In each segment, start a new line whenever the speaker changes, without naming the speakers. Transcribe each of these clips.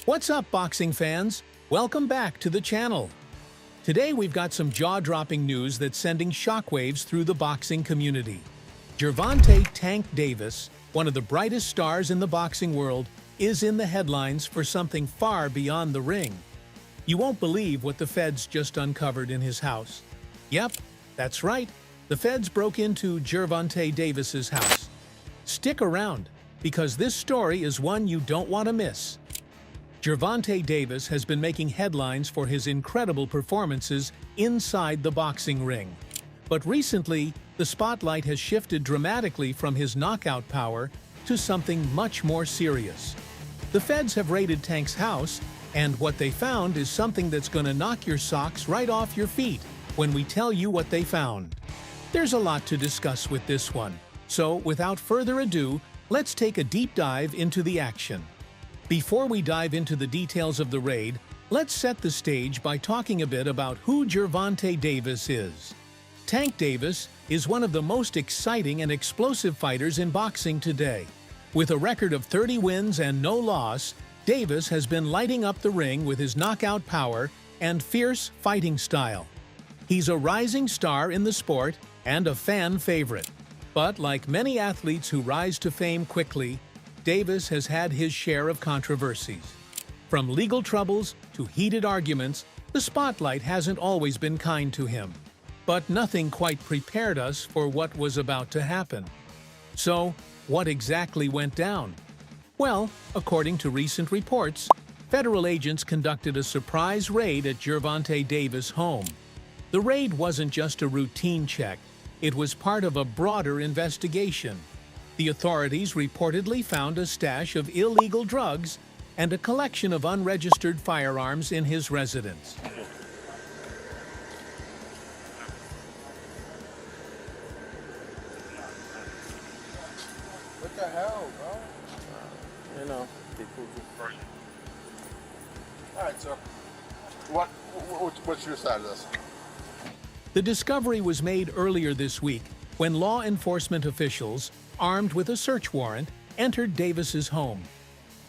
What's up, boxing fans? Welcome back to the channel. Today we've got some jaw-dropping news that's sending shockwaves through the boxing community. Jorontay "Tank" Davis, one of the brightest stars in the boxing world, is in the headlines for something far beyond the ring. You won't believe what the feds just uncovered in his house. Yep, that's right. The feds broke into Jorontay Davis's house. Stick around, because this story is one you don't want to miss. Jorontay Davis has been making headlines for his incredible performances inside the boxing ring. But recently, the spotlight has shifted dramatically from his knockout power to something much more serious. The feds have raided Tank's house, and what they found is something that's gonna knock your socks right off your feet when we tell you what they found. There's a lot to discuss with this one, so without further ado, let's take a deep dive into the action. Before we dive into the details of the raid, let's set the stage by talking a bit about who Jorontay Davis is. Tank Davis is one of the most exciting and explosive fighters in boxing today. With a record of 30 wins and no loss, Davis has been lighting up the ring with his knockout power and fierce fighting style. He's a rising star in the sport and a fan favorite. But like many athletes who rise to fame quickly, Davis has had his share of controversies. From legal troubles to heated arguments, the spotlight hasn't always been kind to him. But nothing quite prepared us for what was about to happen. So, what exactly went down? Well, according to recent reports, federal agents conducted a surprise raid at Jorontay Davis' home. The raid wasn't just a routine check, it was part of a broader investigation. The authorities reportedly found a stash of illegal drugs and a collection of unregistered firearms in his residence.
What the hell, bro?
You know, people just...
All right, so what's your side of this?
The discovery was made earlier this week when law enforcement officials, armed with a search warrant, entered Davis's home.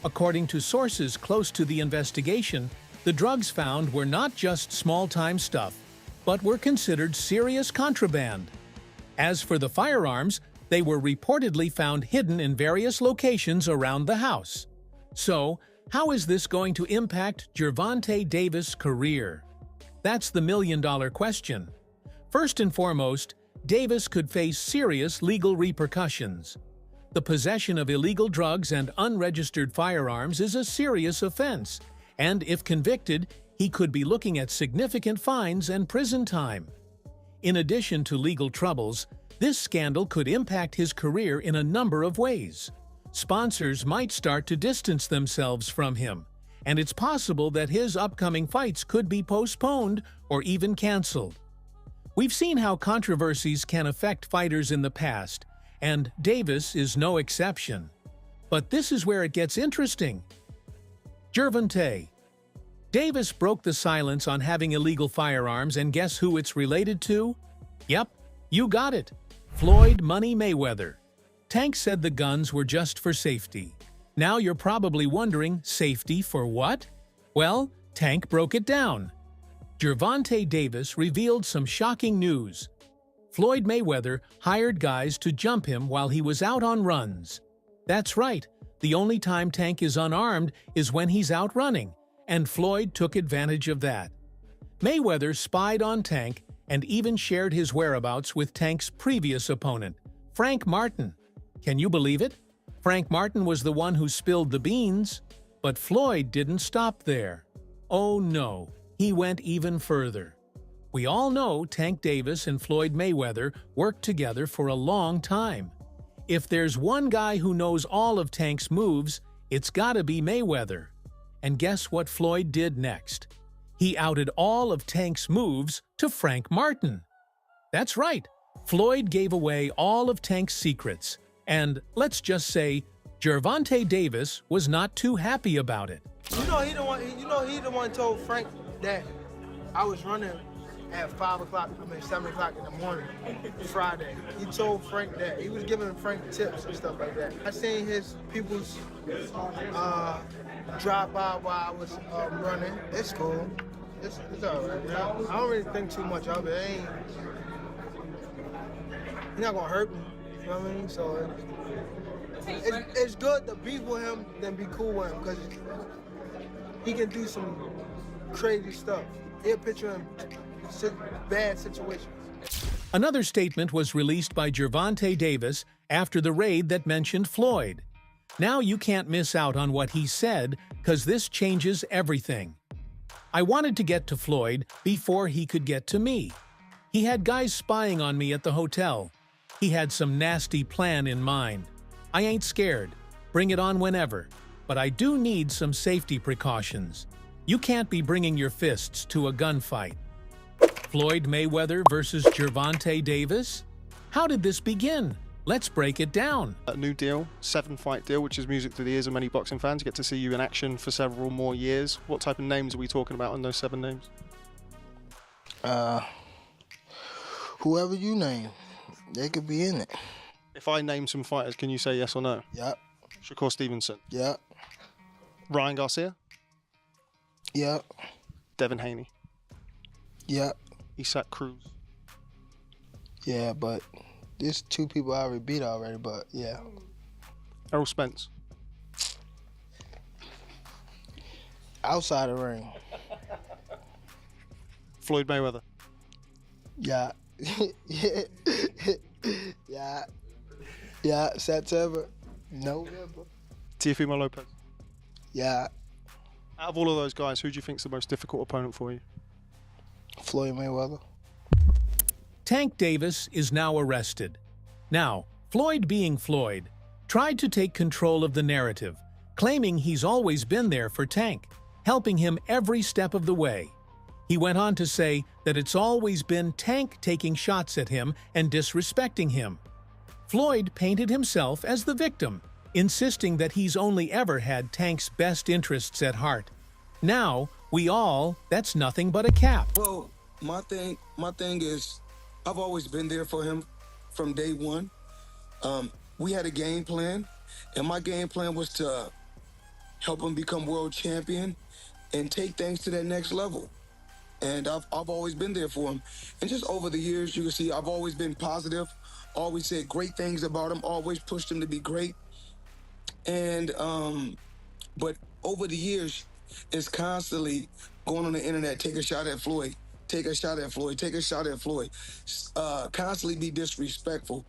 According to sources close to the investigation, the drugs found were not just small-time stuff, but were considered serious contraband. As for the firearms, they were reportedly found hidden in various locations around the house. So, how is this going to impact Jorontay Davis' career? That's the million-dollar question. First and foremost, Davis could face serious legal repercussions. The possession of illegal drugs and unregistered firearms is a serious offense, and if convicted, he could be looking at significant fines and prison time. In addition to legal troubles, this scandal could impact his career in a number of ways. Sponsors might start to distance themselves from him, and it's possible that his upcoming fights could be postponed or even canceled. We've seen how controversies can affect fighters in the past, and Davis is no exception. But this is where it gets interesting. Jorontay. Davis broke the silence on having illegal firearms, and guess who it's related to? Yep, you got it. Floyd "Money" Mayweather. Tank said the guns were just for safety. Now you're probably wondering, safety for what? Well, Tank broke it down. Jorontay Davis revealed some shocking news. Floyd Mayweather hired guys to jump him while he was out on runs. That's right, the only time Tank is unarmed is when he's out running, and Floyd took advantage of that. Mayweather spied on Tank and even shared his whereabouts with Tank's previous opponent, Frank Martin. Can you believe it? Frank Martin was the one who spilled the beans, but Floyd didn't stop there. Oh no, he went even further. We all know Tank Davis and Floyd Mayweather worked together for a long time. If there's one guy who knows all of Tank's moves, it's gotta be Mayweather. And guess what Floyd did next? He outed all of Tank's moves to Frank Martin. That's right, Floyd gave away all of Tank's secrets, and let's just say, Jorontay Davis was not too happy about it.
He the one told Frank that I was running at 7 o'clock in the morning, Friday. He told Frank that. He was giving Frank tips and stuff like that. I seen his people's drop by while I was running. It's cool. It's all right. I don't really think too much of it. He's not gonna hurt me. You know what I mean? So it's good to beef with him than be cool with him, because he can do some crazy stuff. He'll put you in bad situations.
Another statement was released by Jorontay Davis after the raid that mentioned Floyd. Now you can't miss out on what he said, because this changes everything. I wanted to get to Floyd before he could get to me. He had guys spying on me at the hotel. He had some nasty plan in mind. I ain't scared. Bring it on whenever. But I do need some safety precautions. You can't be bringing your fists to a gunfight. Floyd Mayweather versus Jorontay Davis? How did this begin? Let's break it down.
A new deal, 7-fight deal, which is music to the ears of many boxing fans. You get to see you in action for several more years. What type of names are we talking about in those 7 names?
Whoever you name, they could be in it.
If I name some fighters, can you say yes or no?
Yep.
Shakur Stevenson.
Yep.
Ryan Garcia.
Yep.
Devin Haney.
Yep.
Isaac Cruz.
Yeah, but there's 2 people I already beat already, but yeah.
Errol Spence.
Outside the ring.
Floyd Mayweather.
Yeah. Yeah. Yeah. September. November.
Teofimo Lopez.
Yeah.
Out of all of those guys, who do you think is the most difficult opponent for you?
Floyd Mayweather.
Tank Davis is now arrested. Now, Floyd being Floyd, tried to take control of the narrative, claiming he's always been there for Tank, helping him every step of the way. He went on to say that it's always been Tank taking shots at him and disrespecting him. Floyd painted himself as the victim, insisting that he's only ever had Tank's best interests at heart. Now, that's nothing but a cap.
Well, my thing is, I've always been there for him from day one. We had a game plan, and my game plan was to help him become world champion and take things to that next level. And I've always been there for him. And just over the years, you can see I've always been positive, always said great things about him, always pushed him to be great. And, but over the years, it's constantly going on the internet, take a shot at Floyd, take a shot at Floyd, take a shot at Floyd. Constantly be disrespectful,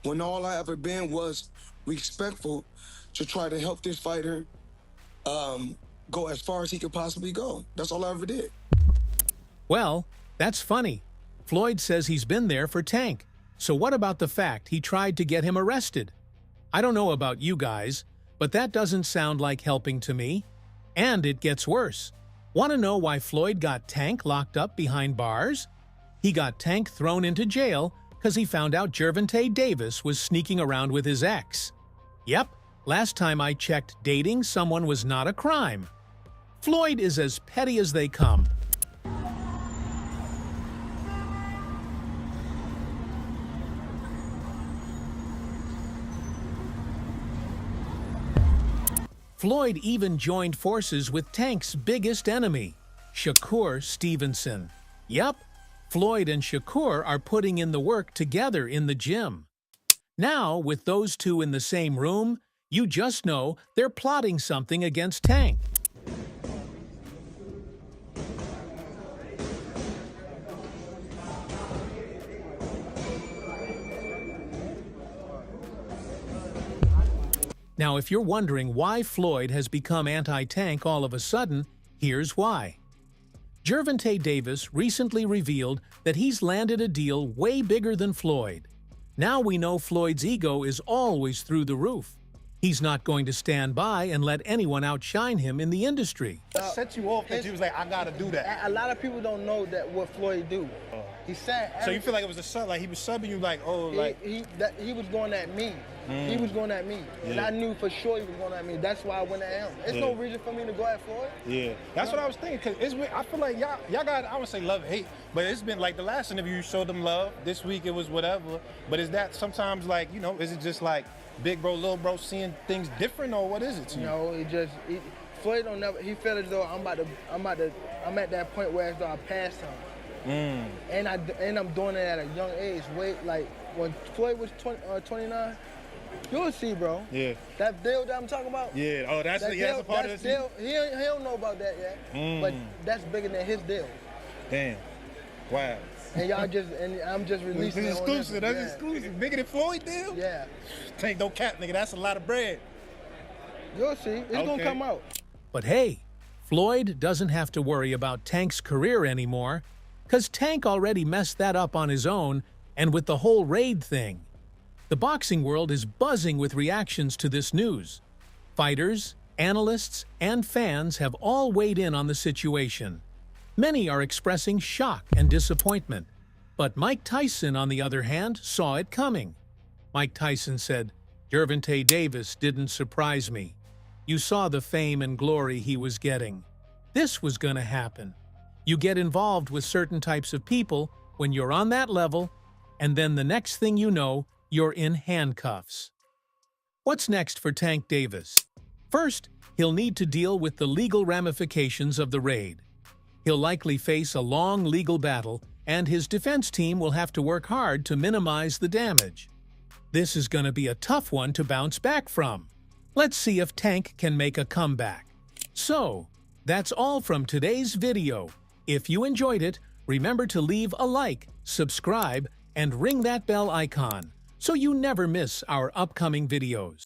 when all I ever been was respectful to try to help this fighter go as far as he could possibly go. That's all I ever did.
Well, that's funny. Floyd says he's been there for Tank. So what about the fact he tried to get him arrested? I don't know about you guys, but that doesn't sound like helping to me. And it gets worse. Want to know why Floyd got Tank locked up behind bars? He got Tank thrown into jail because he found out Jorontay Davis was sneaking around with his ex. Yep, last time I checked, dating someone was not a crime. Floyd is as petty as they come. Floyd even joined forces with Tank's biggest enemy, Shakur Stevenson. Yep, Floyd and Shakur are putting in the work together in the gym. Now, with those two in the same room, you just know they're plotting something against Tank. Now, if you're wondering why Floyd has become anti-Tank all of a sudden, here's why. Jorontay Davis recently revealed that he's landed a deal way bigger than Floyd. Now we know Floyd's ego is always through the roof. He's not going to stand by and let anyone outshine him in the industry.
Set you off that you was like, I gotta do that.
A lot of people don't know that what Floyd do. He said.
So you feel like it was a sub, like he was subbing you, like, oh, like
he was going at me. He was going at me, and I knew for sure he was going at me. That's why I went at him. There's no reason for me to go at Floyd.
Yeah, that's what I was thinking. Cause I feel like y'all got, I wouldn't say love and hate, but it's been like the last interview you showed them love. This week it was whatever. But is that sometimes like, you know, is it just like big bro, little bro seeing things different, or what is it to you?
No, Floyd don't never. He felt as though I'm at that point where as though I passed him. And I'm doing it at a young age. Like when Floyd was 29. You'll see, bro.
Yeah.
That deal that I'm talking about?
Yeah. Oh, that's a part of the deal.
He don't know about that yet. But that's bigger than his deal.
Damn. Wow.
And I'm just releasing it.
Exclusive. That's exclusive. Bigger than Floyd deal?
Yeah.
Tank, don't cap, nigga. That's a lot of bread.
You'll see. It's gonna come out.
But hey, Floyd doesn't have to worry about Tank's career anymore, because Tank already messed that up on his own and with the whole raid thing. The boxing world is buzzing with reactions to this news. Fighters, analysts, and fans have all weighed in on the situation. Many are expressing shock and disappointment. But Mike Tyson, on the other hand, saw it coming. Mike Tyson said, "Jorontay Davis didn't surprise me. You saw the fame and glory he was getting. This was gonna happen. You get involved with certain types of people when you're on that level, and then the next thing you know, you're in handcuffs." What's next for Tank Davis? First, he'll need to deal with the legal ramifications of the raid. He'll likely face a long legal battle, and his defense team will have to work hard to minimize the damage. This is going to be a tough one to bounce back from. Let's see if Tank can make a comeback. So, that's all from today's video. If you enjoyed it, remember to leave a like, subscribe, and ring that bell icon so you never miss our upcoming videos.